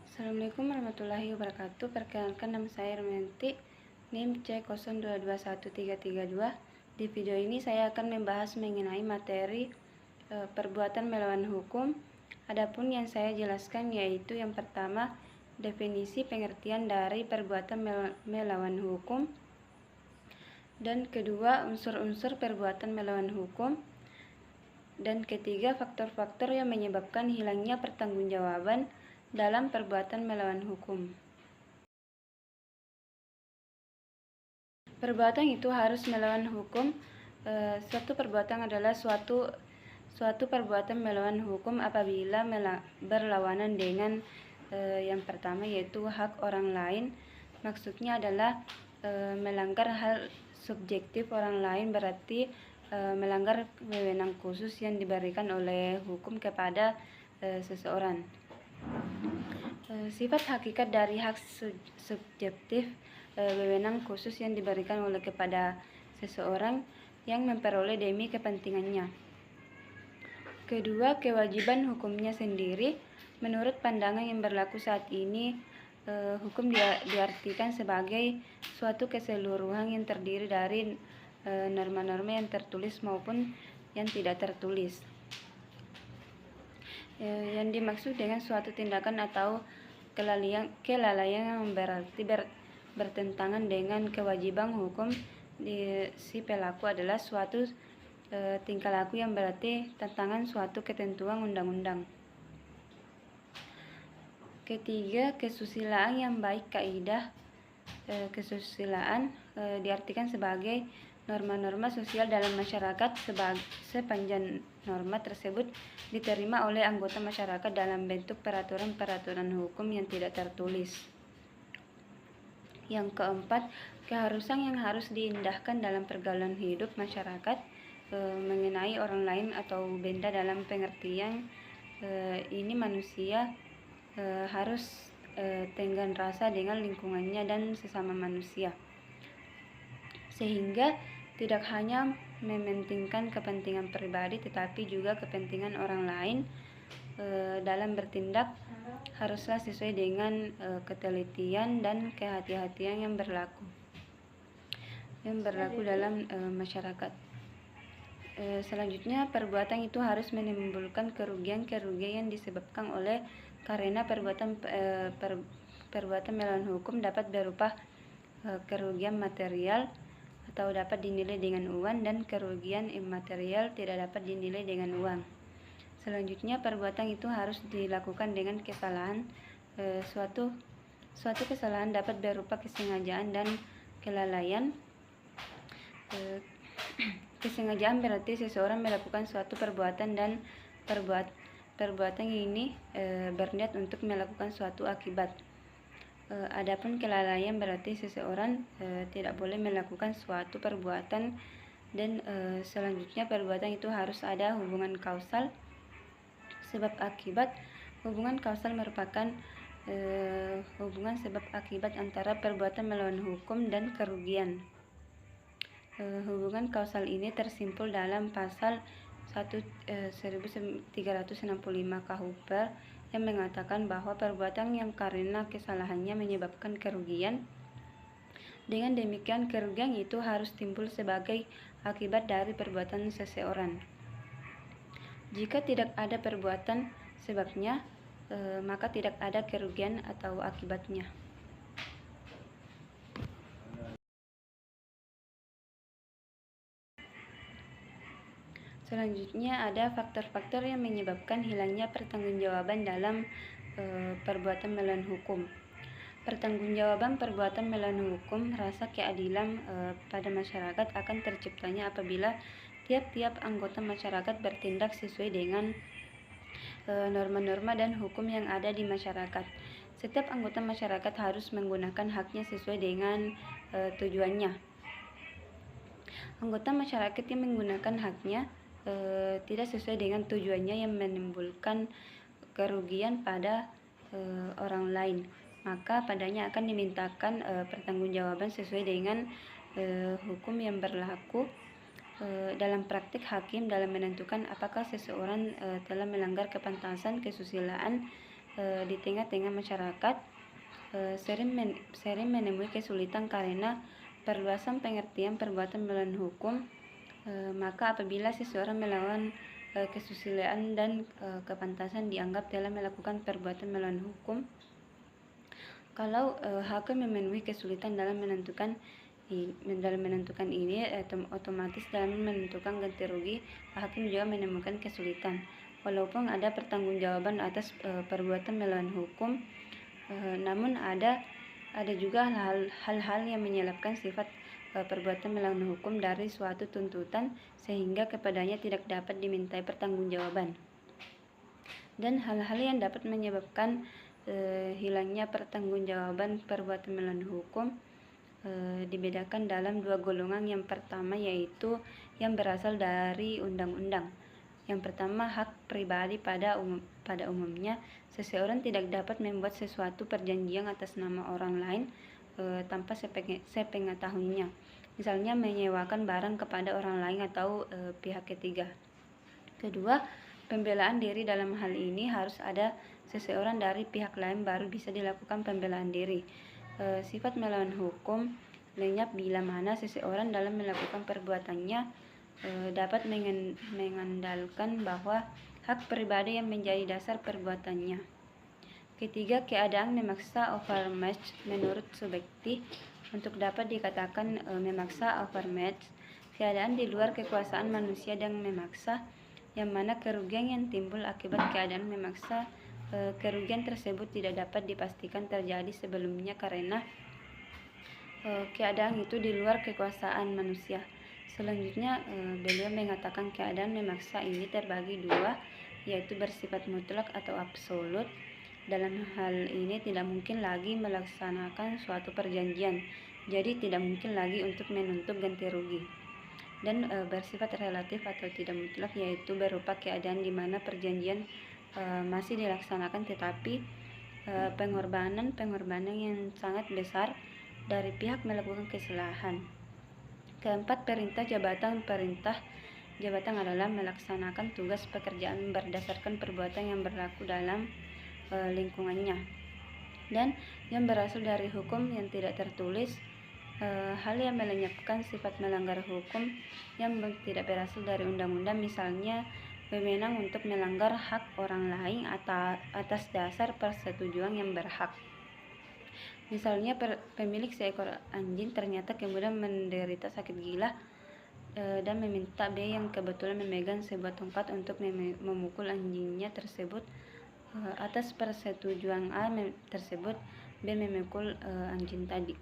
Assalamualaikum warahmatullahi wabarakatuh. Perkenalkan, nama saya Romanti, NIM C02213332. Di video ini saya akan membahas mengenai materi perbuatan melawan hukum. Adapun yang saya jelaskan yaitu yang pertama, definisi pengertian dari perbuatan melawan hukum, dan kedua, unsur-unsur perbuatan melawan hukum, dan ketiga, faktor-faktor yang menyebabkan hilangnya pertanggungjawaban dalam perbuatan melawan hukum. Perbuatan itu harus melawan hukum. Suatu perbuatan adalah suatu perbuatan melawan hukum apabila berlawanan dengan yang pertama yaitu hak orang lain. Maksudnya adalah melanggar hal subjektif orang lain, berarti melanggar wewenang khusus yang diberikan oleh hukum kepada seseorang. Sifat hakikat dari hak subjektif wewenang khusus yang diberikan oleh kepada seseorang yang memperoleh demi kepentingannya. Kedua, kewajiban hukumnya sendiri. Menurut pandangan yang berlaku saat ini, hukum diartikan sebagai suatu keseluruhan yang terdiri dari norma-norma yang tertulis maupun yang tidak tertulis. Yang dimaksud dengan suatu tindakan atau kelalaian yang berarti bertentangan dengan kewajiban hukum si pelaku adalah suatu tingkah laku yang berarti tentangan suatu ketentuan undang-undang. Ketiga, kesusilaan yang baik. Kaidah kesusilaan diartikan sebagai norma-norma sosial dalam masyarakat sepanjang norma tersebut diterima oleh anggota masyarakat dalam bentuk peraturan-peraturan hukum yang tidak tertulis. Yang keempat, keharusan yang harus diindahkan dalam pergaulan hidup masyarakat mengenai orang lain atau benda. Dalam pengertian ini, manusia harus tenggang rasa dengan lingkungannya dan sesama manusia, sehingga tidak hanya mementingkan kepentingan pribadi tetapi juga kepentingan orang lain. Dalam bertindak haruslah sesuai dengan ketelitian dan kehati-hatian yang berlaku dalam masyarakat. Selanjutnya, perbuatan itu harus menimbulkan kerugian yang disebabkan oleh karena perbuatan melawan hukum dapat berupa kerugian material atau dapat dinilai dengan uang, dan kerugian imaterial tidak dapat dinilai dengan uang. Selanjutnya, perbuatan itu harus dilakukan dengan kesalahan. Suatu kesalahan dapat berupa kesengajaan dan kelalaian. Kesengajaan berarti seseorang melakukan suatu perbuatan dan perbuatan ini berniat untuk melakukan suatu akibat. Adapun kelalaian berarti seseorang tidak boleh melakukan suatu perbuatan. Dan selanjutnya, perbuatan itu harus ada hubungan kausal sebab akibat. Hubungan kausal merupakan hubungan sebab akibat antara perbuatan melawan hukum dan kerugian. Hubungan kausal ini tersimpul dalam pasal 1365 KUHP yang mengatakan bahwa perbuatan yang karena kesalahannya menyebabkan kerugian, dengan demikian kerugian itu harus timbul sebagai akibat dari perbuatan seseorang. Jika tidak ada perbuatan sebabnya, maka tidak ada kerugian atau akibatnya. Selanjutnya, ada faktor-faktor yang menyebabkan hilangnya pertanggungjawaban dalam perbuatan melawan hukum. Pertanggungjawaban perbuatan melawan hukum, rasa keadilan pada masyarakat akan terciptanya apabila tiap-tiap anggota masyarakat bertindak sesuai dengan norma-norma dan hukum yang ada di masyarakat. Setiap anggota masyarakat harus menggunakan haknya sesuai dengan tujuannya. Anggota masyarakat yang menggunakan haknya tidak sesuai dengan tujuannya yang menimbulkan kerugian pada orang lain, maka padanya akan dimintakan pertanggungjawaban sesuai dengan hukum yang berlaku. Dalam praktik, hakim dalam menentukan apakah seseorang telah melanggar kepantasan kesusilaan di tengah-tengah masyarakat sering menemui kesulitan karena perluasan pengertian perbuatan melawan hukum. Maka apabila seseorang melawan kesusilaan dan kepantasan dianggap telah melakukan perbuatan melawan hukum, kalau hakim memenuhi kesulitan dalam menentukan ini, otomatis dalam menentukan ganti rugi, hakim juga menemukan kesulitan. Walaupun ada pertanggungjawaban atas perbuatan melawan hukum, namun ada juga hal-hal yang menyelapkan sifat perbuatan melawan hukum dari suatu tuntutan sehingga kepadanya tidak dapat dimintai pertanggungjawaban. Dan hal-hal yang dapat menyebabkan hilangnya pertanggungjawaban perbuatan melawan hukum dibedakan dalam dua golongan. Yang pertama yaitu yang berasal dari undang-undang. Yang pertama, hak pribadi. Pada umumnya seseorang tidak dapat membuat sesuatu perjanjian atas nama orang lain tanpa sepengetahuannya, misalnya menyewakan barang kepada orang lain atau pihak ketiga. Kedua, pembelaan diri. Dalam hal ini harus ada seseorang dari pihak lain baru bisa dilakukan pembelaan diri. Sifat melawan hukum lenyap bila mana seseorang dalam melakukan perbuatannya dapat mengandalkan bahwa hak pribadi yang menjadi dasar perbuatannya. Ketiga, keadaan memaksa overmatch. Menurut Subekti, untuk dapat dikatakan memaksa overmatch, keadaan di luar kekuasaan manusia dan memaksa, yang mana kerugian yang timbul akibat keadaan memaksa, kerugian tersebut tidak dapat dipastikan terjadi sebelumnya karena keadaan itu di luar kekuasaan manusia. Selanjutnya beliau mengatakan keadaan memaksa ini terbagi dua, yaitu bersifat mutlak atau absolut. Dalam hal ini tidak mungkin lagi melaksanakan suatu perjanjian, jadi tidak mungkin lagi untuk menuntut ganti rugi. Dan bersifat relatif atau tidak mutlak, yaitu berupa keadaan di mana perjanjian masih dilaksanakan tetapi pengorbanan yang sangat besar dari pihak melakukan kesalahan. Keempat, perintah jabatan. Perintah jabatan adalah melaksanakan tugas pekerjaan berdasarkan perbuatan yang berlaku dalam lingkungannya dan yang berasal dari hukum yang tidak tertulis. Hal yang melenyapkan sifat melanggar hukum yang tidak berasal dari undang-undang, misalnya wewenang untuk melanggar hak orang lain atas dasar persetujuan yang berhak. Misalnya pemilik seekor anjing ternyata kemudian menderita sakit gila dan meminta B yang kebetulan memegang sebuah tongkat untuk memukul anjingnya tersebut. Atas persetujuan A tersebut, B memukul anjing tadi.